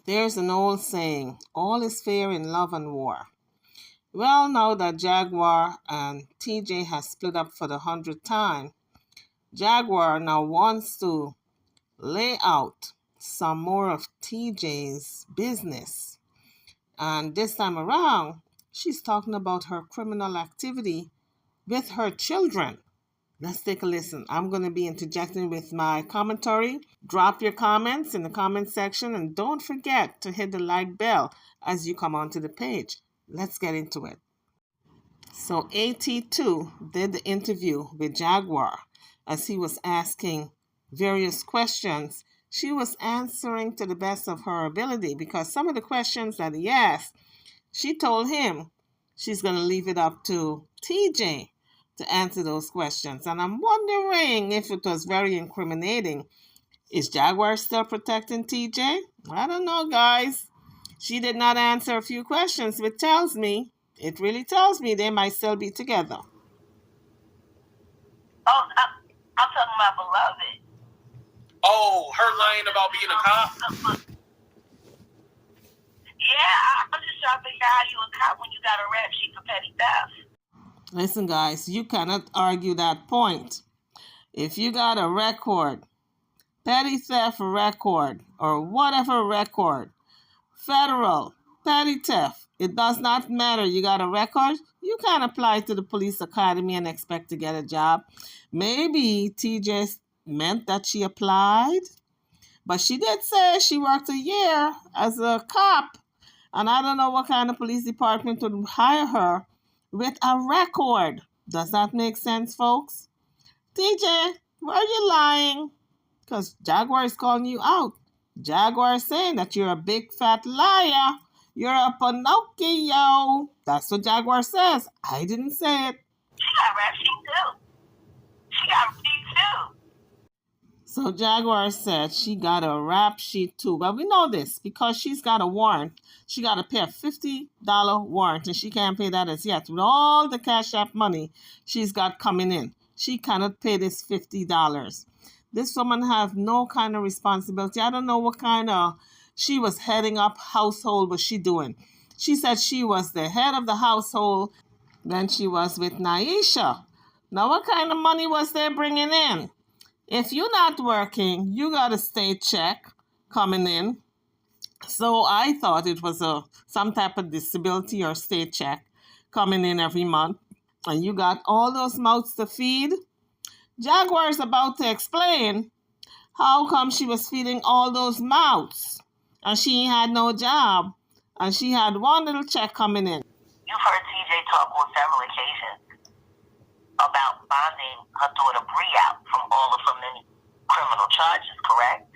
There's an old saying, all is fair in love and war. Well, now that Jaguar and TJ has split up for the 100th time, Jaguar now wants to lay out some more of TJ's business. And this time around, she's talking about her criminal activity with her children. Let's take a listen. I'm going to be interjecting with my commentary. Drop your comments in the comment section and don't forget to hit the like bell as you come onto the page. Let's get into it. So AT2 did the interview with Jaguar as he was asking various questions. She was answering to the best of her ability because some of the questions that he asked, she told him she's going to leave it up to TJ to answer those questions. And I'm wondering if it was very incriminating. Is Jaguar still protecting TJ? I don't know, guys. She did not answer a few questions, which tells me, it really tells me they might still be together. Oh, I'm talking about Beloved. Oh, her lying about being a cop? Yeah, I'm just trying to figure out how you a cop when you got a rap sheet for petty theft. Listen, guys, you cannot argue that point. If you got a record, petty theft record, or whatever record, federal, petty theft, it does not matter. You got a record, you can't apply to the police academy and expect to get a job. Maybe TJ meant that she applied, but she did say she worked a year as a cop, and I don't know what kind of police department would hire her with a record. Does that make sense, folks? TJ, why are you lying? Because Jaguar is calling you out. Jaguar is saying that you're a big fat liar. You're a Pinocchio. That's what Jaguar says. I didn't say it. She got rap sheet too. She got sheet too. So Jaguar said she got a rap sheet too. But we know this because she's got a warrant. She got to pay a $50 warrant and she can't pay that as yet. With all the Cash App money she's got coming in, she cannot pay this $50. This woman have no kind of responsibility. I don't know what kind of, she was heading up household was she doing. She said she was the head of the household when she was with Naisha. Now what kind of money was they bringing in? If you're not working, you got a state check coming in. So I thought it was some type of disability or state check coming in every month. And you got all those mouths to feed. Jaguar is about to explain how come she was feeding all those mouths. And she had no job. And she had one little check coming in. You've heard TJ talk on several occasions about bonding her daughter Bree out from all of her many criminal charges, correct?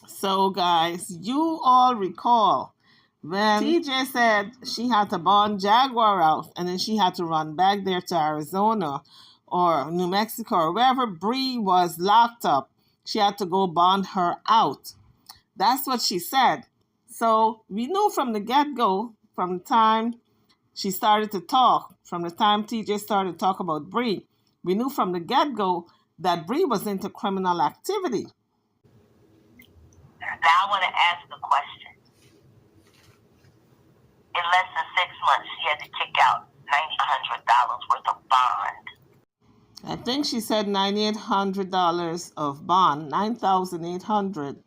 So, guys, you all recall when TJ said she had to bond Jaguar out and then she had to run back there to Arizona or New Mexico or wherever Bree was locked up. She had to go bond her out. That's what she said. So we knew from the get-go, from the time she started to talk, from the time TJ started to talk about Bree, we knew from the get-go that Bree was into criminal activity. Now I want to ask a question. In less than 6 months, she had to kick out $900 worth of bond. I think she said $9,800 of bond, $9,800.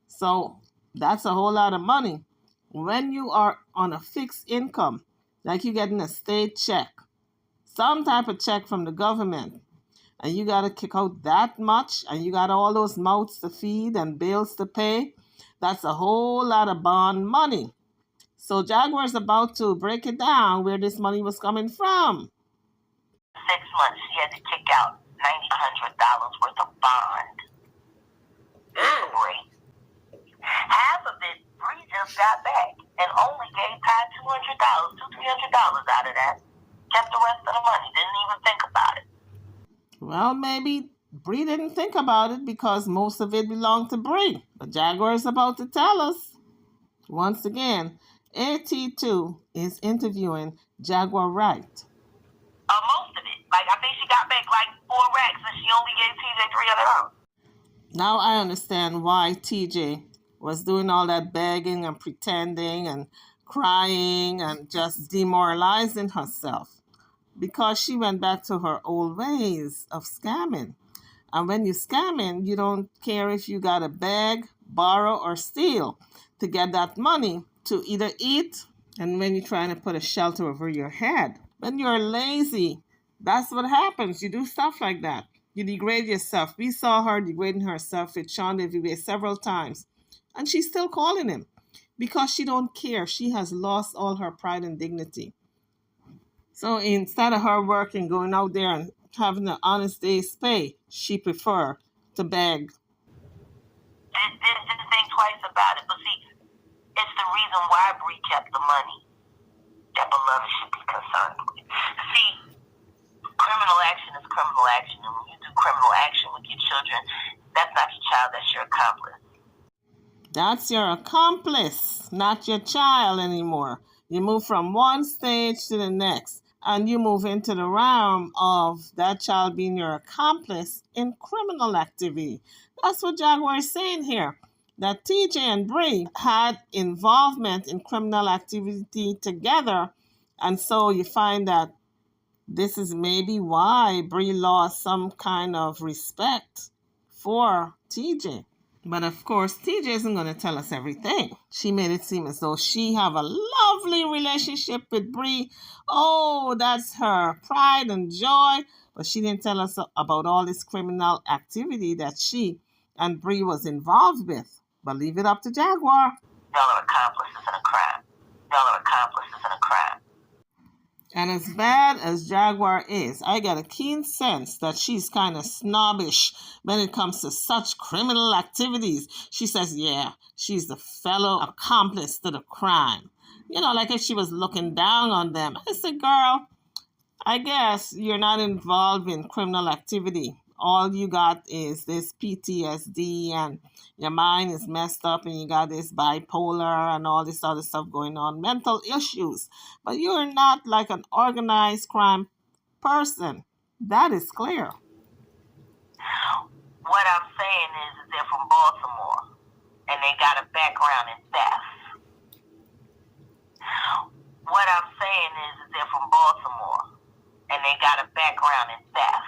So that's a whole lot of money. When you are on a fixed income, like you're getting a state check, some type of check from the government, and you got to kick out that much, and you got all those mouths to feed and bills to pay, that's a whole lot of bond money. So Jaguar's about to break it down where this money was coming from. 6 months, she had to kick out $900 worth of bond. Bree. Half of it, Bree just got back and only gave Ty $200, $300 out of that. Kept the rest of the money, didn't even think about it. Well, maybe Bree didn't think about it because most of it belonged to Bree. But Jaguar is about to tell us. Once again, AT2 is interviewing Jaguar Wright. Most of it. Like, I think she got back like 4 racks and she only gave TJ $300. Now I understand why TJ was doing all that begging and pretending and crying and just demoralizing herself because she went back to her old ways of scamming. And when you're scamming, you don't care if you got to beg, borrow, or steal to get that money to either eat, and when you're trying to put a shelter over your head. When you're lazy, that's what happens. You do stuff like that. You degrade yourself. We saw her degrading herself with Sean Deville several times. And she's still calling him because she don't care. She has lost all her pride and dignity. So instead of her working, going out there and having an honest day's pay, she prefer to beg. Didn't think twice about it. But see, it's the reason why Bree kept the money that Beloved should be concerned with. See, criminal action is criminal action. And when you do criminal action with your children, that's not your child, that's your accomplice. That's your accomplice, not your child anymore. You move from one stage to the next, and you move into the realm of that child being your accomplice in criminal activity. That's what Jaguar is saying here, that TJ and Bree had involvement in criminal activity together, and so you find that this is maybe why Bree lost some kind of respect for TJ. But of course, TJ isn't going to tell us everything. She made it seem as though she have a lovely relationship with Bree. Oh, that's her pride and joy. But she didn't tell us about all this criminal activity that she and Bree was involved with. But leave it up to Jaguar. Y'all are accomplices in a crime. Y'all are accomplices in a crime. And as bad as Jaguar is, I get a keen sense that she's kind of snobbish when it comes to such criminal activities. She says, yeah, she's the fellow accomplice to the crime. You know, like if she was looking down on them. I said, girl, I guess you're not involved in criminal activity. All you got is this PTSD and your mind is messed up and you got this bipolar and all this other stuff going on, mental issues. But you're not like an organized crime person. That is clear. What I'm saying is they're from Baltimore and they got a background in theft. What I'm saying is they're from Baltimore and they got a background in theft.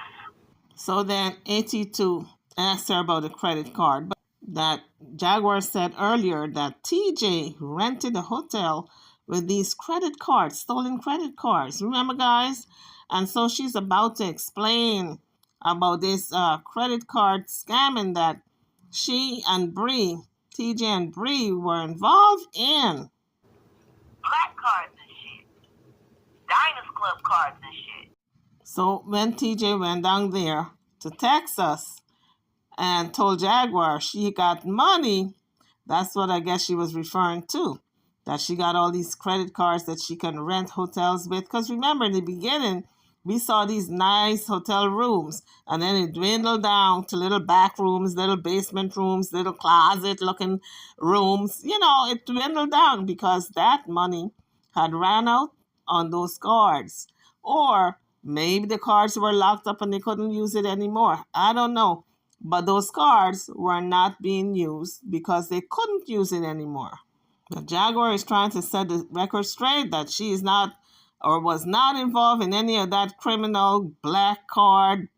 So then 82 asked her about the credit card. But that Jaguar said earlier that TJ rented a hotel with these credit cards, stolen credit cards. Remember, guys? And so she's about to explain about this credit card scamming that she and Bree, TJ and Bree, were involved in. Black cards and shit. Diners Club cards and shit. So when TJ went down there to Texas and told Jaguar she got money, that's what I guess she was referring to, that she got all these credit cards that she can rent hotels with. Because remember, in the beginning, we saw these nice hotel rooms, and then it dwindled down to little back rooms, little basement rooms, little closet-looking rooms. You know, it dwindled down because that money had ran out on those cards. Or maybe the cards were locked up and they couldn't use it anymore. I don't know. But those cards were not being used because they couldn't use it anymore. The Jaguar is trying to set the record straight that she is not or was not involved in any of that criminal black card,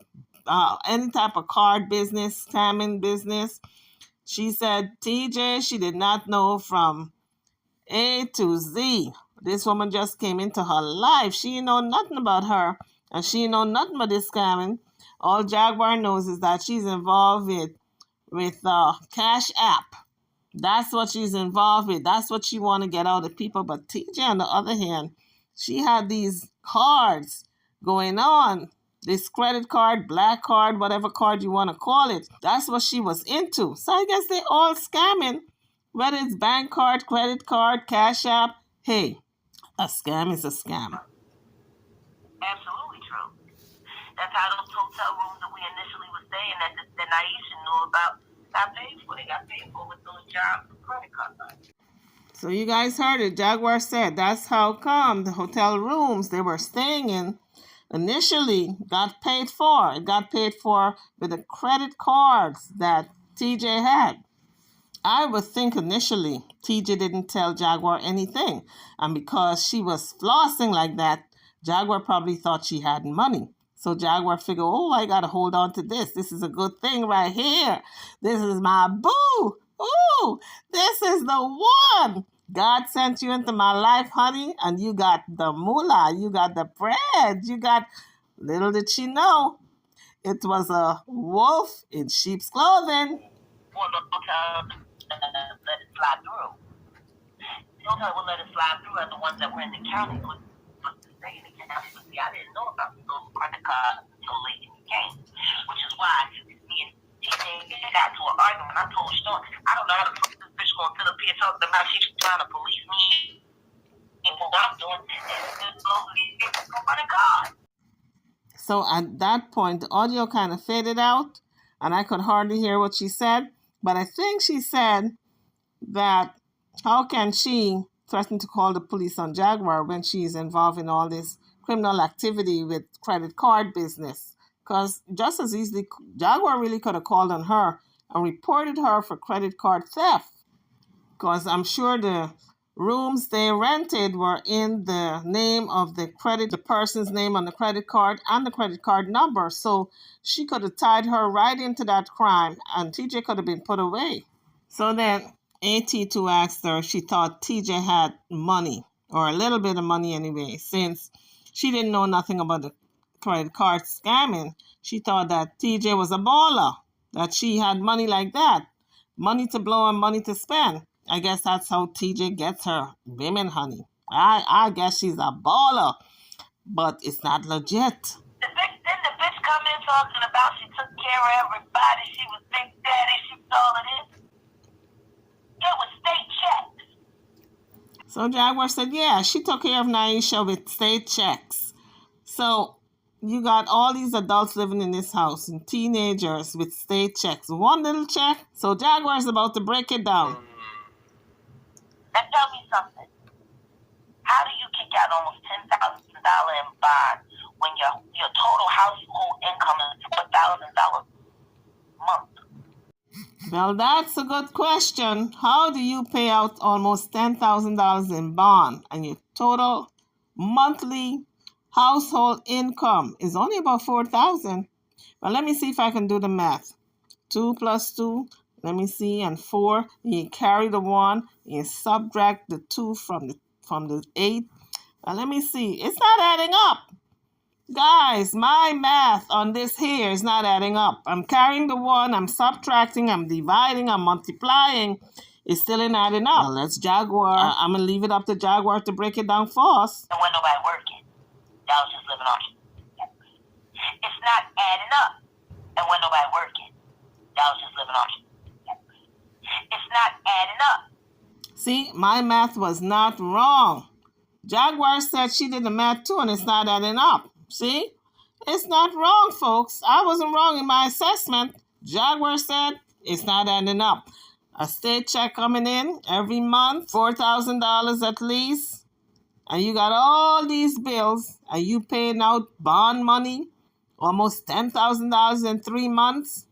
any type of card business, scamming business. She said TJ, she did not know from A to Z. This woman just came into her life. She didn't know nothing about her, and she didn't know nothing about this scamming. All Jaguar knows is that she's involved with Cash App. That's what she's involved with. That's what she want to get out of people. But TJ, on the other hand, she had these cards going on. This credit card, black card, whatever card you want to call it. That's what she was into. So I guess they all scamming. Whether it's bank card, credit card, Cash App. Hey, a scam is a scam. Absolutely true. That's how those hotel rooms that we initially were staying at that Naisha knew about got paid for. They got paid for with those jobs and credit cards. So you guys heard it. Jaguar said that's how come the hotel rooms they were staying in initially got paid for. It got paid for with the credit cards that TJ had. I would think initially TJ didn't tell Jaguar anything. And because she was flossing like that, Jaguar probably thought she had money. So Jaguar figured, oh, I got to hold on to this. This is a good thing right here. This is my boo. Ooh, this is the one. God sent you into my life, honey, and you got the moolah. You got the bread. You got, little did she know, it was a wolf in sheep's clothing. Well, they'll let it slide through. They'll tell we'll let it slide through are the ones that were in the county, but to stay in the county. But see, I didn't know about those credit cards until late in the game, which is why me and TJ got to an argument. I told Storm, I don't know how the fuck this bitch gonna sit up here talking about she's trying to police me and what I'm doing. And it's credit card. So at that point, the audio kind of faded out, and I could hardly hear what she said. But I think she said that how can she threaten to call the police on Jaguar when she is involved in all this criminal activity with credit card business? Because just as easily, Jaguar really could have called on her and reported her for credit card theft. Because I'm sure the rooms they rented were in the name of the person's name on the credit card and the credit card number. So she could have tied her right into that crime and TJ could have been put away. So then AT2 asked her if she thought TJ had money, or a little bit of money anyway, since she didn't know nothing about the credit card scamming. She thought that TJ was a baller, that she had money like that, money to blow and money to spend. I guess that's how TJ gets her women, honey. I guess she's a baller, but it's not legit. Then the bitch come in talking about she took care of everybody. She was Big Daddy. She was all of this. It was state checks. So Jaguar said, yeah, she took care of Naisha with state checks. So you got all these adults living in this house and teenagers with state checks. One little check. So Jaguar's about to break it down. Now tell me something. How do you kick out almost $10,000 in bond when your total household income is $4,000 a month? Well, that's a good question. How do you pay out almost $10,000 in bond and your total monthly household income is only about $4,000? Well, let me see if I can do the math. 2 plus 2, let me see, and 4. You carry the 1, you subtract the 2 from the 8. Well, let me see. It's not adding up. Guys, my math on this here is not adding up. I'm carrying the 1, I'm subtracting, I'm dividing, I'm multiplying. It's still not adding up. Well, let's Jaguar. I'm going to leave it up to Jaguar to break it down for us. And when nobody working, y'all was just living on checks. It's not adding up. And when nobody working, y'all was just living on checks. It's not adding up. See, my math was not wrong. Jaguar said she did the math too, and it's not adding up. See? It's not wrong, folks. I wasn't wrong in my assessment. Jaguar said it's not adding up. A state check coming in every month, $4,000 at least. And you got all these bills, and you paying out bond money, almost $10,000 in 3 months.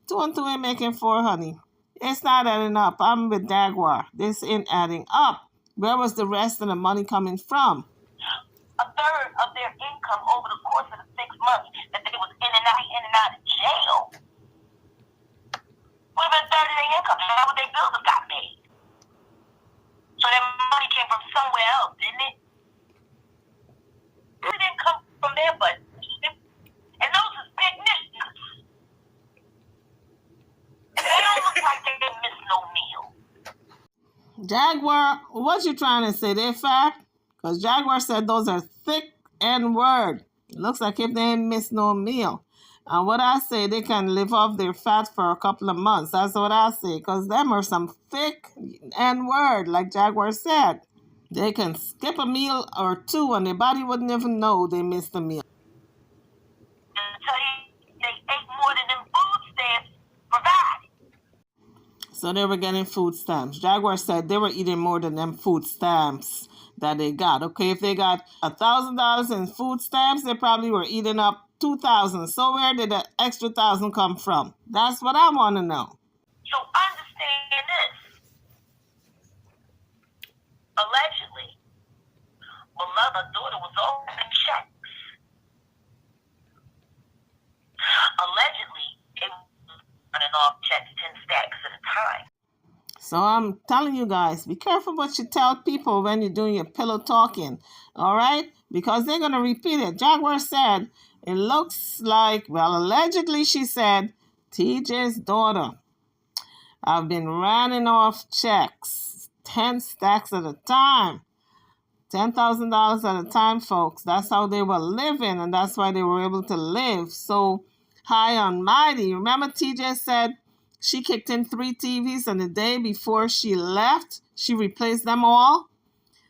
2 and 2 ain't making 4, honey. It's not adding up. I'm with Jaguar. This ain't adding up. Where was the rest of the money coming from? A third of their income over the course of the 6 months that they was in and out of jail would have been a third of their income. That's what their bills have got paid. So that money came from somewhere else, didn't it? It didn't come from there, but and those is big niches. And they don't look like they didn't miss no meal. Jaguar, what you trying to say? They fat? Because Jaguar said those are thick N-word. It looks like if they ain't miss no meal. And what I say, they can live off their fat for a couple of months. That's what I say. Because them are some thick N-word, like Jaguar said. They can skip a meal or 2 and their body wouldn't even know they missed a meal. Until they ate more than them food stamps provided. So they were getting food stamps. Jaguar said they were eating more than them food stamps that they got. Okay, if they got $1,000 in food stamps, they probably were eating up $2,000. So where did the extra $1,000 come from? That's what I want to know. So understand this. while her daughter was opening checks. Allegedly, it was running off checks 10 stacks at a time. So I'm telling you guys, be careful what you tell people when you're doing your pillow talking, all right? Because they're going to repeat it. Jaguar said, it looks like, well, allegedly she said, TJ's daughter, I've been running off checks, 10 stacks at a time. $10,000 at a time, folks. That's how they were living, and that's why they were able to live so high and mighty. Remember, TJ said she kicked in 3 TVs, and the day before she left, she replaced them all?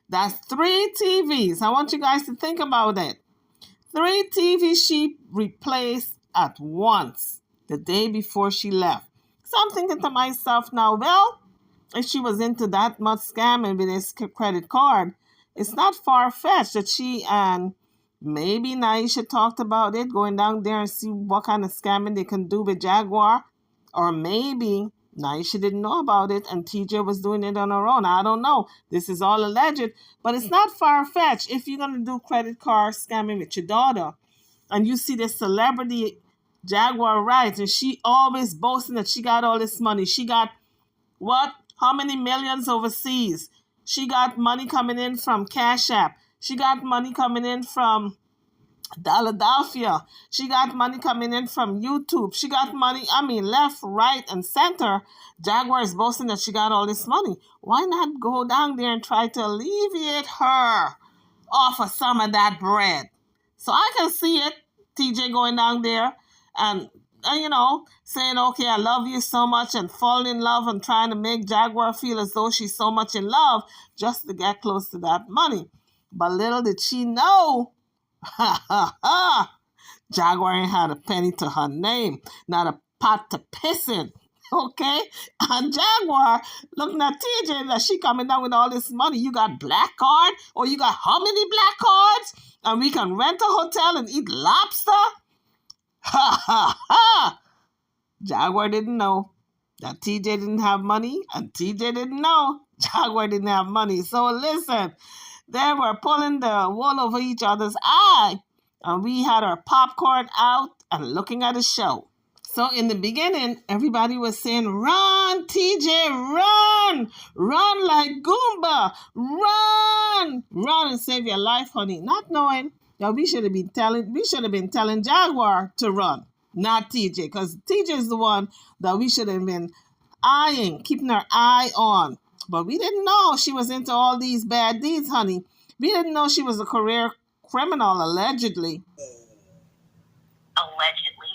That's 3 TVs. I want you guys to think about it. 3 TVs she replaced at once the day before she left. So I'm thinking to myself now, well, if she was into that much scamming with this credit card, it's not far-fetched that she and maybe Naisha talked about it, going down there and see what kind of scamming they can do with Jaguar. Or maybe Naisha didn't know about it and TJ was doing it on her own. I don't know. This is all alleged, but it's not far-fetched. If you're going to do credit card scamming with your daughter and you see this celebrity Jaguar rides and she always boasting that she got all this money. She got what? How many millions overseas? She got money coming in from Cash App. She got money coming in from Philadelphia. She got money coming in from YouTube. She got money, left, right, and center. Jaguar is boasting that she got all this money. Why not go down there and try to alleviate her off of some of that bread? So I can see it, TJ going down there and saying, okay, I love you so much and falling in love and trying to make Jaguar feel as though she's so much in love just to get close to that money. But little did she know, Jaguar ain't had a penny to her name, not a pot to piss in, okay? And Jaguar looking at TJ that she coming down with all this money. You got black card? Or you got how many black cards? And we can rent a hotel and eat lobster? Ha ha ha! Jaguar didn't know that TJ didn't have money, and TJ didn't know Jaguar didn't have money. So listen, they were pulling the wool over each other's eye, and we had our popcorn out and looking at the show. So in the beginning, everybody was saying, run, TJ, run! Run like Goomba! Run! Run and save your life, honey. Not knowing that we should have been telling Jaguar to run, not TJ, because TJ is the one that we should have been eyeing, keeping our eye on. But we didn't know she was into all these bad deeds, honey. We didn't know she was a career criminal, allegedly. Allegedly,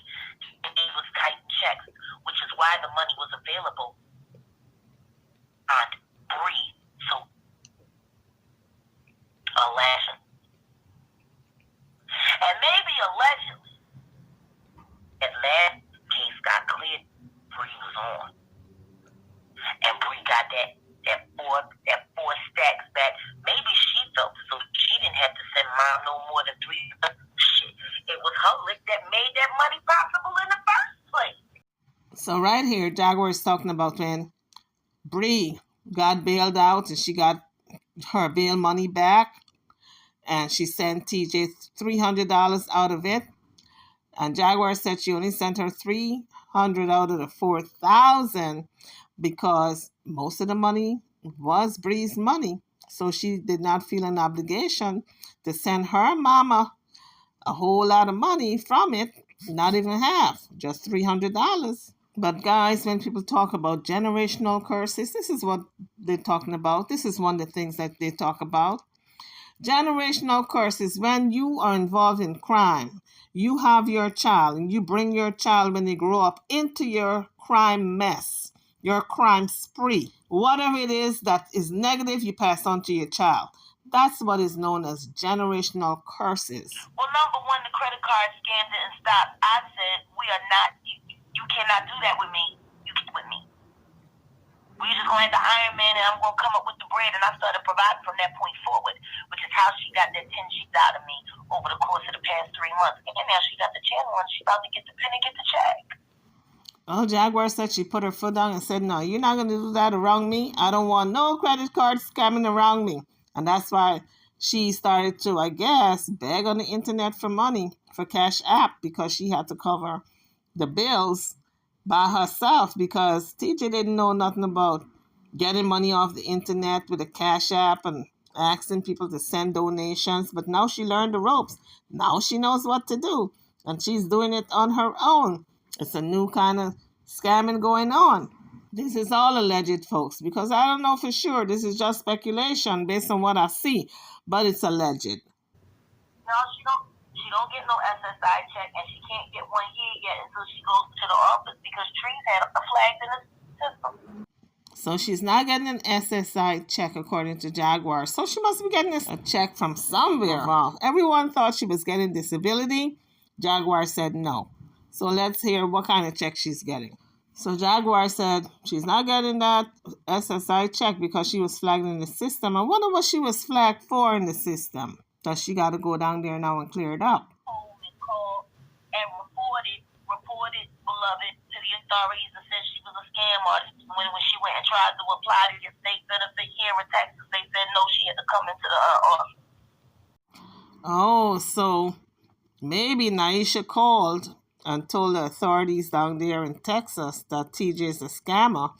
it was tight checks, which is why the money was available on Bree. So, allegedly. And maybe allegedly, at last case got cleared, Bree was on. And Bree got that four stacks back. Maybe she felt so she didn't have to send mom no more than 3. Shit, it was her lick that made that money possible in the first place. So right here, Jaguar is talking about when Bree got bailed out and she got her bail money back, and she sent TJ $300 out of it. And Jaguar said she only sent her $300 out of the $4,000 because most of the money was Bree's money. So she did not feel an obligation to send her mama a whole lot of money from it, not even half, just $300. But guys, when people talk about generational curses, this is what they're talking about. This is one of the things that they talk about. Generational curses, when you are involved in crime, you have your child and you bring your child when they grow up into your crime mess, your crime spree. Whatever it is that is negative, you pass on to your child. That's what is known as generational curses. Well, number one, the credit card scam didn't stop. I said, we are not, you cannot do that with me. You get with me. We just going to Iron Man and I'm going to come up with the bread, and I started providing from that point forward, which is how she got that 10 sheets out of me over the course of the past 3 months. And now she got the channel and she's about to get the pen and get the check. Well, Jaguar said she put her foot down and said, no, you're not going to do that around me. I don't want no credit card scamming around me. And that's why she started to, I guess, beg on the internet for money for Cash App because she had to cover the bills by herself because TJ didn't know nothing about getting money off the internet with a Cash App and asking people to send donations. But now she learned the ropes. Now she knows what to do. And she's doing it on her own. It's a new kind of scamming going on. This is all alleged, folks, because I don't know for sure. This is just speculation based on what I see, but it's alleged. No, she don't get no SSI check, and she can't get one here yet until she goes to the office because trees had flagged in the system. So she's not getting an SSI check according to Jaguar. So she must be getting a check from somewhere. Well, everyone thought she was getting disability. Jaguar said no. So let's hear what kind of check she's getting. So Jaguar said she's not getting that SSI check because she was flagged in the system. I wonder what she was flagged for in the system. Does she got to go down there now and clear it up? Called and reported beloved to the authorities and said she was a scam artist. When she went and tried to apply to get state benefit here in Texas, they said no, she had to come into the office. Oh, so maybe Naisha called and told the authorities down there in Texas that TJ is a scammer,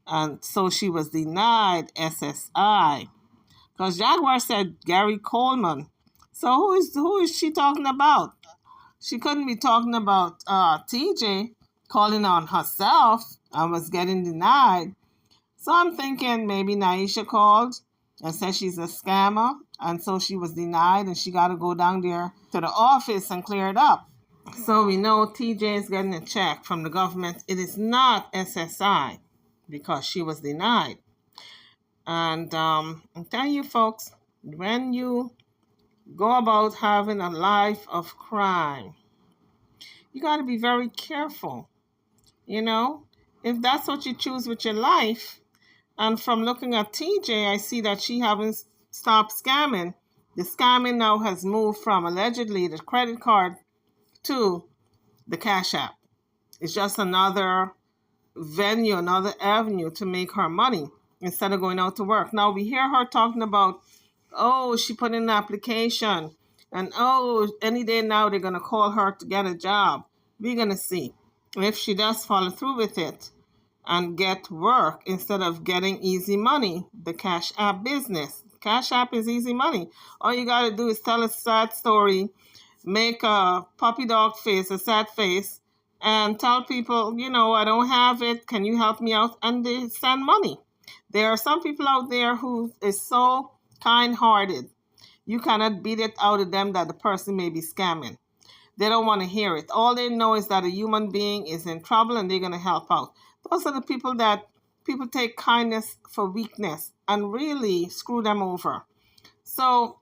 and so she was denied SSI. Because Jaguar said Gary Coleman. So who is she talking about? She couldn't be talking about TJ calling on herself and was getting denied. So I'm thinking maybe Naisha called and said she's a scammer, and so she was denied, and she got to go down there to the office and clear it up. So we know TJ is getting a check from the government. It is not SSI because she was denied. And I'm telling you, folks, when you go about having a life of crime, you got to be very careful. You know, if that's what you choose with your life, and from looking at TJ, I see that she haven't stopped scamming. The scamming now has moved from allegedly the credit card to the Cash App. It's just another venue, another avenue to make her money instead of going out to work. Now we hear her talking about, oh, she put in an application, and oh, any day now they're going to call her to get a job. We're going to see if she does follow through with it and get work instead of getting easy money, the Cash App business. Cash App is easy money. All you got to do is tell a sad story, make a puppy dog face, a sad face, and tell people, you know, I don't have it. Can you help me out? And they send money. There are some people out there who is so kind-hearted. You cannot beat it out of them that the person may be scamming. They don't want to hear it. All they know is that a human being is in trouble and they're going to help out. Those are the people that people take kindness for weakness and really screw them over. So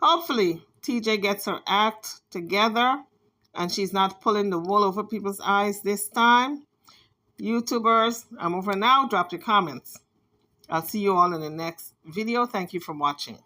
hopefully TJ gets her act together and she's not pulling the wool over people's eyes this time. YouTubers, I'm over now. Drop your comments. I'll see you all in the next video. Thank you for watching.